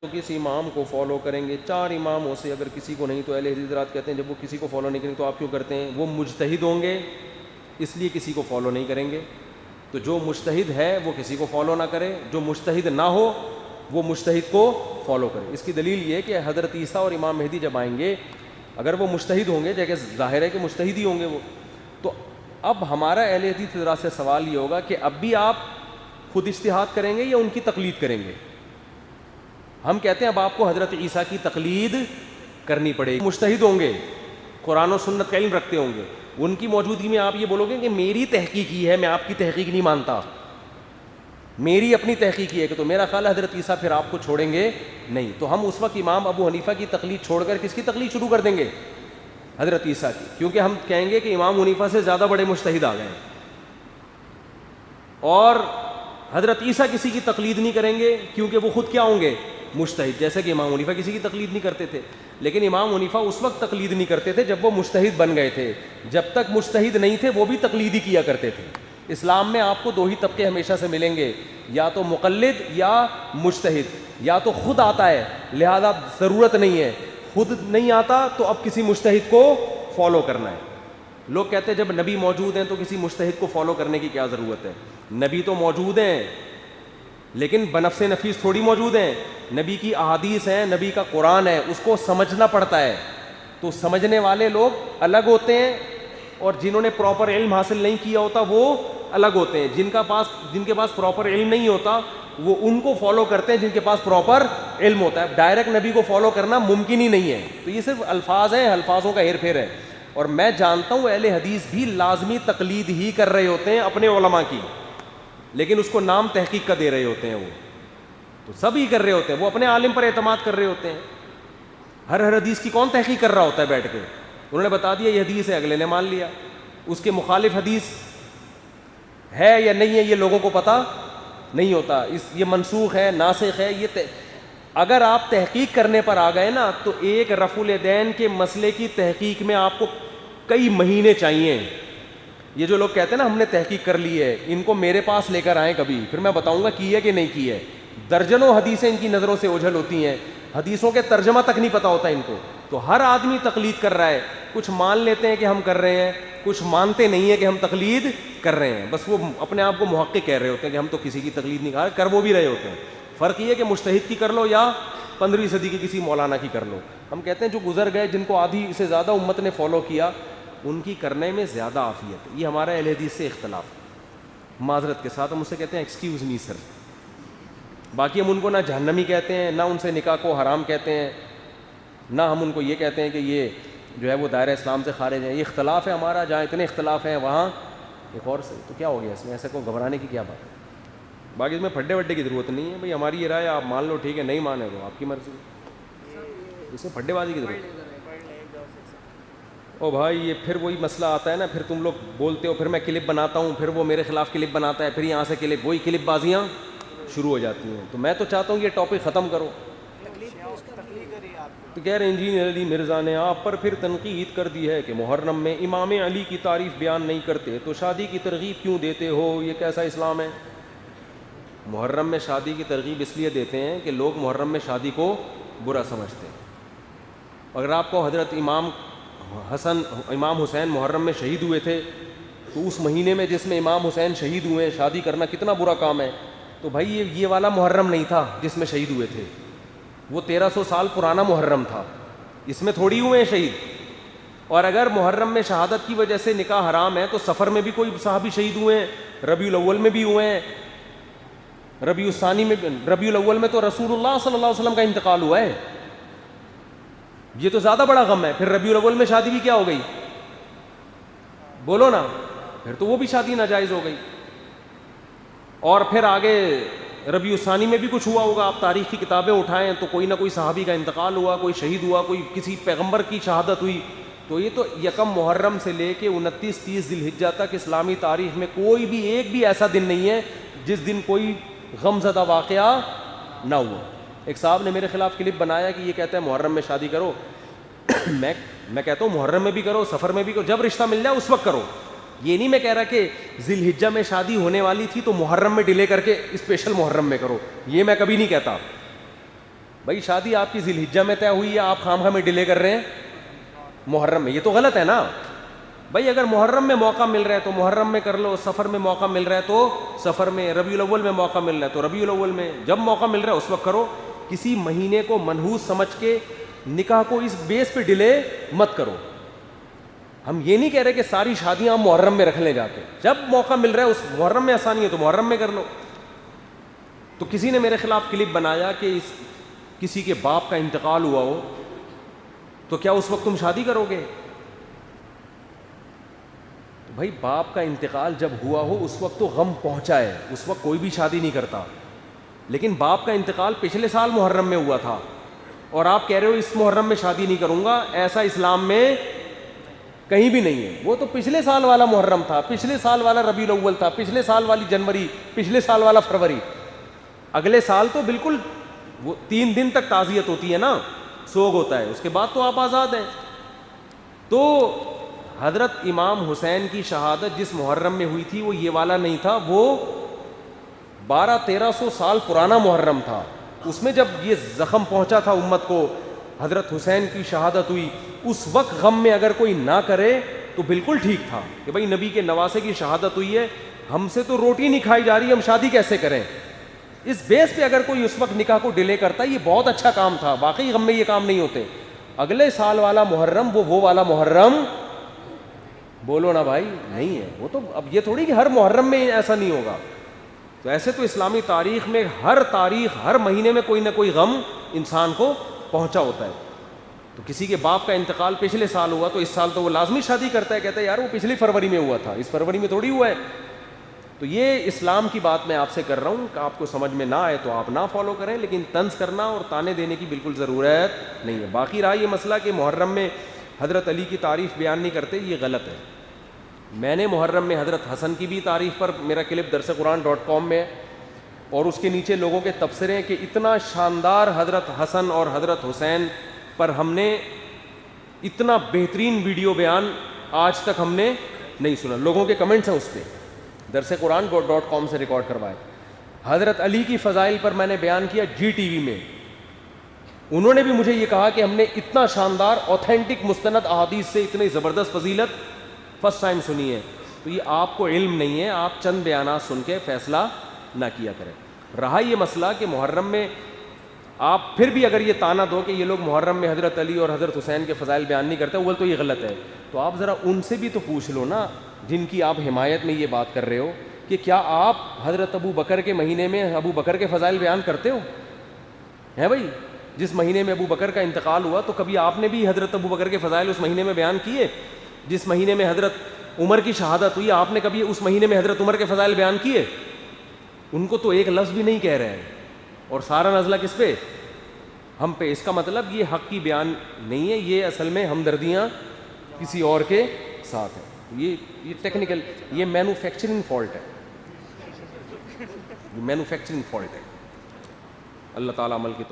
تو کسی امام کو فالو کریں گے. 4 اماموں سے اگر کسی کو نہیں تو اہل حدیث حضرات کہتے ہیں جب وہ کسی کو فالو نہیں کریں تو آپ کیوں کرتے ہیں؟ وہ مجتہد ہوں گے اس لیے کسی کو فالو نہیں کریں گے. تو جو مجتہد ہے وہ کسی کو فالو نہ کرے, جو مجتہد نہ ہو وہ مجتہد کو فالو کرے. اس کی دلیل یہ کہ حضرت عیسیٰ اور امام مہدی جب آئیں گے اگر وہ مجتہد ہوں گے, جیسے ظاہر ہے کہ مجتہد ہی ہوں گے وہ, تو اب ہمارا اہل حدیث حضرات سے سوال یہ ہوگا کہ اب بھی آپ خود اجتہاد کریں گے یا ان کی تقلید کریں گے؟ ہم کہتے ہیں اب آپ کو حضرت عیسیٰ کی تقلید کرنی پڑے گی. مجتہد ہوں گے, قرآن و سنت کا علم رکھتے ہوں گے, ان کی موجودگی میں آپ یہ بولو گے کہ میری تحقیق یہ ہے, میں آپ کی تحقیق نہیں مانتا, میری اپنی تحقیق یہ ہے, کہ تو میرا خیال ہے حضرت عیسیٰ پھر آپ کو چھوڑیں گے نہیں. تو ہم اس وقت امام ابو حنیفہ کی تقلید چھوڑ کر کس کی تقلید شروع کر دیں گے؟ حضرت عیسیٰ کی, کیونکہ ہم کہیں گے کہ امام حنیفہ سے زیادہ بڑے مجتہد آ گئے. اور حضرت عیسیٰ کسی کی تقلید نہیں کریں گے کیونکہ وہ خود کیا ہوں گے؟ مجتہد. جیسے کہ امام حنیفہ کسی کی تقلید نہیں کرتے تھے, لیکن امام حنیفہ اس وقت تقلید نہیں کرتے تھے جب وہ مجتہد بن گئے تھے. جب تک مجتہد نہیں تھے وہ بھی تقلید ہی کیا کرتے تھے. اسلام میں آپ کو 2 ہی طبقے ہمیشہ سے ملیں گے, یا تو مقلد یا مجتہد. یا تو خود آتا ہے لہذا ضرورت نہیں ہے, خود نہیں آتا تو اب کسی مجتہد کو فالو کرنا ہے. لوگ کہتے ہیں جب نبی موجود ہیں تو کسی مجتہد کو فالو کرنے کی کیا ضرورت ہے؟ نبی تو موجود ہیں لیکن بنفس نفیس تھوڑی موجود ہیں. نبی کی احادیث ہیں, نبی کا قرآن ہے, اس کو سمجھنا پڑتا ہے. تو سمجھنے والے لوگ الگ ہوتے ہیں اور جنہوں نے پراپر علم حاصل نہیں کیا ہوتا وہ الگ ہوتے ہیں. جن کے پاس پراپر علم نہیں ہوتا وہ ان کو فالو کرتے ہیں جن کے پاس پراپر علم ہوتا ہے. ڈائریکٹ نبی کو فالو کرنا ممکن ہی نہیں ہے. تو یہ صرف الفاظ ہیں, الفاظوں کا ہیر پھیر ہے. اور میں جانتا ہوں اہل حدیث بھی لازمی تقلید ہی کر رہے ہوتے ہیں اپنے علماء کی, لیکن اس کو نام تحقیق کا دے رہے ہوتے ہیں. وہ تو سب ہی کر رہے ہوتے ہیں, وہ اپنے عالم پر اعتماد کر رہے ہوتے ہیں. ہر حدیث کی کون تحقیق کر رہا ہوتا ہے بیٹھ کے؟ انہوں نے بتا دیا یہ حدیث ہے, اگلے نے مان لیا. اس کے مخالف حدیث ہے یا نہیں ہے یہ لوگوں کو پتہ نہیں ہوتا. یہ منسوخ ہے, ناسخ ہے. یہ اگر آپ تحقیق کرنے پر آ گئے نا تو ایک رفع الیدین کے مسئلے کی تحقیق میں آپ کو کئی مہینے چاہیے. یہ جو لوگ کہتے ہیں نا ہم نے تحقیق کر لی ہے, ان کو میرے پاس لے کر آئیں کبھی, پھر میں بتاؤں گا کی ہے کہ نہیں کی ہے. درجنوں حدیثیں ان کی نظروں سے اوجھل ہوتی ہیں, حدیثوں کے ترجمہ تک نہیں پتہ ہوتا ان کو. تو ہر آدمی تقلید کر رہا ہے. کچھ مان لیتے ہیں کہ ہم کر رہے ہیں, کچھ مانتے نہیں ہیں کہ ہم تقلید کر رہے ہیں. بس وہ اپنے آپ کو محقق کہہ رہے ہوتے ہیں کہ ہم تو کسی کی تقلید نہیں کر وہ بھی رہے ہوتے ہیں. فرق یہ ہے کہ مجتہد کی کر لو یا 15ویں صدی کی کسی مولانا کی کر لو. ہم کہتے ہیں جو گزر گئے, جن کو آدھی سے زیادہ امت نے فالو کیا, ان کی کرنے میں زیادہ عافیت ہے. یہ ہمارا اہل حدیث سے اختلاف ہے. معذرت کے ساتھ ہم اسے کہتے ہیں ایکسکیوز می سر. باقی ہم ان کو نہ جہنمی کہتے ہیں, نہ ان سے نکاح کو حرام کہتے ہیں, نہ ہم ان کو یہ کہتے ہیں کہ یہ جو ہے وہ دائرہ اسلام سے خارج ہے. یہ اختلاف ہے ہمارا. جہاں اتنے اختلاف ہیں وہاں ایک اور سے, تو کیا ہو گیا اس میں؟ ایسے کو گھبرانے کی کیا بات ہے؟ باقی اس میں پھڈے وڈے کی ضرورت نہیں ہے. بھائی ہماری یہ رائے آپ مان لو, ٹھیک ہے, نہیں مانے تو آپ کی مرضی. اس میں پھڈے بازی کی ضرورت ہے. او بھائی یہ پھر وہی مسئلہ آتا ہے نا, پھر تم لوگ بولتے ہو, پھر میں کلپ بناتا ہوں, پھر وہ میرے خلاف کلپ بناتا ہے, پھر یہاں سے کلپ, وہی کلپ بازیاں شروع ہو جاتی ہیں. تو میں تو چاہتا ہوں یہ ٹاپک ختم کرو. تو کہہ رہے انجینئر علی مرزا نے آپ پر پھر تنقید کر دی ہے کہ محرم میں امام علی کی تعریف بیان نہیں کرتے تو شادی کی ترغیب کیوں دیتے ہو؟ یہ کیسا اسلام ہے؟ محرم میں شادی کی ترغیب اس لیے دیتے ہیں کہ لوگ محرم میں شادی کو برا سمجھتے ہیں. اگر آپ کو حضرت امام حسین محرم میں شہید ہوئے تھے تو اس مہینے میں جس میں امام حسین شہید ہوئے شادی کرنا کتنا برا کام ہے. تو بھائی یہ والا محرم نہیں تھا جس میں شہید ہوئے تھے, وہ 1300 سال پرانا محرم تھا, اس میں تھوڑی ہوئے ہیں شہید. اور اگر محرم میں شہادت کی وجہ سے نکاح حرام ہے تو سفر میں بھی کوئی صحابی شہید ہوئے ہیں, ربیع الاول میں بھی ہوئے ہیں, ربیع الثانی میں. ربیع الاول میں تو رسول اللہ صلی اللہ علیہ وسلم کا انتقال ہوا ہے, یہ تو زیادہ بڑا غم ہے. پھر ربیع الاول میں شادی بھی کیا ہو گئی؟ بولو نا, پھر تو وہ بھی شادی ناجائز ہو گئی. اور پھر آگے ربیع الثانی میں بھی کچھ ہوا ہوگا, آپ تاریخ کی کتابیں اٹھائیں تو کوئی نہ کوئی صحابی کا انتقال ہوا, کوئی شہید ہوا, کوئی کسی پیغمبر کی شہادت ہوئی. تو یہ تو یکم محرم سے لے کے 29-30 ذی الحجہ تک اسلامی تاریخ میں کوئی بھی ایک بھی ایسا دن نہیں ہے جس دن کوئی غم زدہ واقعہ نہ ہوا. ایک صاحب نے میرے خلاف کلپ بنایا کہ یہ کہتا ہے محرم میں شادی کرو. میں کہتا ہوں محرم میں بھی کرو, سفر میں بھی کرو, جب رشتہ مل جائے اس وقت کرو. یہ نہیں میں کہہ رہا کہ ذی الحجہ میں شادی ہونے والی تھی تو محرم میں ڈیلے کر کے اسپیشل محرم میں کرو, یہ میں کبھی نہیں کہتا. بھائی شادی آپ کی ذی الحجہ میں طے ہوئی ہے, آپ خام خواہ میں ڈیلے کر رہے ہیں محرم میں, یہ تو غلط ہے نا بھائی. اگر محرم میں موقع مل رہا ہے تو محرم میں کر لو, سفر میں موقع مل رہا ہے تو سفر میں, ربیع الاول میں موقع مل رہا ہے تو ربیع الاول میں, جب موقع مل رہا ہے اس وقت کرو. کسی مہینے کو منحوس سمجھ کے نکاح کو اس بیس پہ ڈیلے مت کرو. ہم یہ نہیں کہہ رہے کہ ساری شادیاں ہم محرم میں رکھ لیں جا کے, جب موقع مل رہا ہے اس محرم میں آسانی ہے تو محرم میں کر لو. تو کسی نے میرے خلاف کلپ بنایا کہ کسی کے باپ کا انتقال ہوا ہو تو کیا اس وقت تم شادی کرو گے؟ بھائی باپ کا انتقال جب ہوا ہو اس وقت تو غم پہنچا ہے, اس وقت کوئی بھی شادی نہیں کرتا. لیکن باپ کا انتقال پچھلے سال محرم میں ہوا تھا اور آپ کہہ رہے ہو اس محرم میں شادی نہیں کروں گا, ایسا اسلام میں کہیں بھی نہیں ہے. وہ تو پچھلے سال والا محرم تھا, پچھلے سال والا ربیع الاول تھا, پچھلے سال والی جنوری, پچھلے سال والا فروری. اگلے سال تو بالکل وہ 3 دن تک تعزیت ہوتی ہے نا, سوگ ہوتا ہے, اس کے بعد تو آپ آزاد ہیں. تو حضرت امام حسین کی شہادت جس محرم میں ہوئی تھی وہ یہ والا نہیں تھا, وہ 1200-1300 سال پرانا محرم تھا. اس میں جب یہ زخم پہنچا تھا امت کو, حضرت حسین کی شہادت ہوئی, اس وقت غم میں اگر کوئی نہ کرے تو بالکل ٹھیک تھا کہ بھائی نبی کے نواسے کی شہادت ہوئی ہے, ہم سے تو روٹی نہیں کھائی جا رہی, ہم شادی کیسے کریں. اس بیس پہ اگر کوئی اس وقت نکاح کو ڈیلے کرتا ہے یہ بہت اچھا کام تھا. واقعی غم میں یہ کام نہیں ہوتے. اگلے سال والا محرم وہ والا محرم بولو نا بھائی نہیں ہے. وہ تو اب یہ تھوڑی کہ ہر محرم میں ایسا نہیں ہوگا. تو ایسے تو اسلامی تاریخ میں ہر تاریخ, ہر مہینے میں کوئی نہ کوئی غم انسان کو پہنچا ہوتا ہے. تو کسی کے باپ کا انتقال پچھلے سال ہوا تو اس سال تو وہ لازمی شادی کرتا ہے, کہتا ہے یار وہ پچھلی فروری میں ہوا تھا, اس فروری میں تھوڑی ہوا ہے. تو یہ اسلام کی بات میں آپ سے کر رہا ہوں کہ آپ کو سمجھ میں نہ آئے تو آپ نہ فالو کریں, لیکن طنز کرنا اور تانے دینے کی بالکل ضرورت نہیں ہے. باقی رہا یہ مسئلہ کہ محرم میں حضرت علی کی تعریف بیان نہیں کرتے, یہ غلط ہے. میں نے محرم میں حضرت حسن کی بھی تعریف پر میرا کلپ درسقرآن.com میں ہے, اور اس کے نیچے لوگوں کے تبصرے ہیں کہ اتنا شاندار حضرت حسن اور حضرت حسین پر ہم نے اتنا بہترین ویڈیو بیان آج تک ہم نے نہیں سنا. لوگوں کے کمنٹس ہیں اس پہ, درسقرآن.com سے ریکارڈ کروائے. حضرت علی کی فضائل پر میں نے بیان کیا GTV میں, انہوں نے بھی مجھے یہ کہا کہ ہم نے اتنا شاندار اوتھینٹک مستند احادیث سے اتنی زبردست فضیلت فرسٹ ٹائم سنی ہے. تو یہ آپ کو علم نہیں ہے, آپ چند بیانات سن کے فیصلہ نہ کیا کریں. رہا یہ مسئلہ کہ محرم میں آپ پھر بھی اگر یہ تانا دو کہ یہ لوگ محرم میں حضرت علی اور حضرت حسین کے فضائل بیان نہیں کرتے, وہ تو یہ غلط ہے. تو آپ ذرا ان سے بھی تو پوچھ لو نا جن کی آپ حمایت میں یہ بات کر رہے ہو کہ کیا آپ حضرت ابو بکر کے مہینے میں ابو بکر کے فضائل بیان کرتے ہو؟ ہیں بھائی, جس مہینے میں ابو بکر کا انتقال ہوا تو کبھی آپ نے بھی حضرت ابو بکر کے فضائل اس مہینے میں بیان کیے؟ جس مہینے میں حضرت عمر کی شہادت ہوئی آپ نے کبھی اس مہینے میں حضرت عمر کے فضائل بیان کیے؟ ان کو تو ایک لفظ بھی نہیں کہہ رہے ہیں, اور سارا نزلہ کس پہ؟ ہم پہ. اس کا مطلب یہ حق کی بیان نہیں ہے, یہ اصل میں ہمدردیاں کسی اور کے ساتھ ہیں. یہ ٹیکنیکل, یہ مینوفیکچرنگ فالٹ ہے, یہ مینوفیکچرنگ فالٹ ہے. اللہ تعالیٰ عمل کی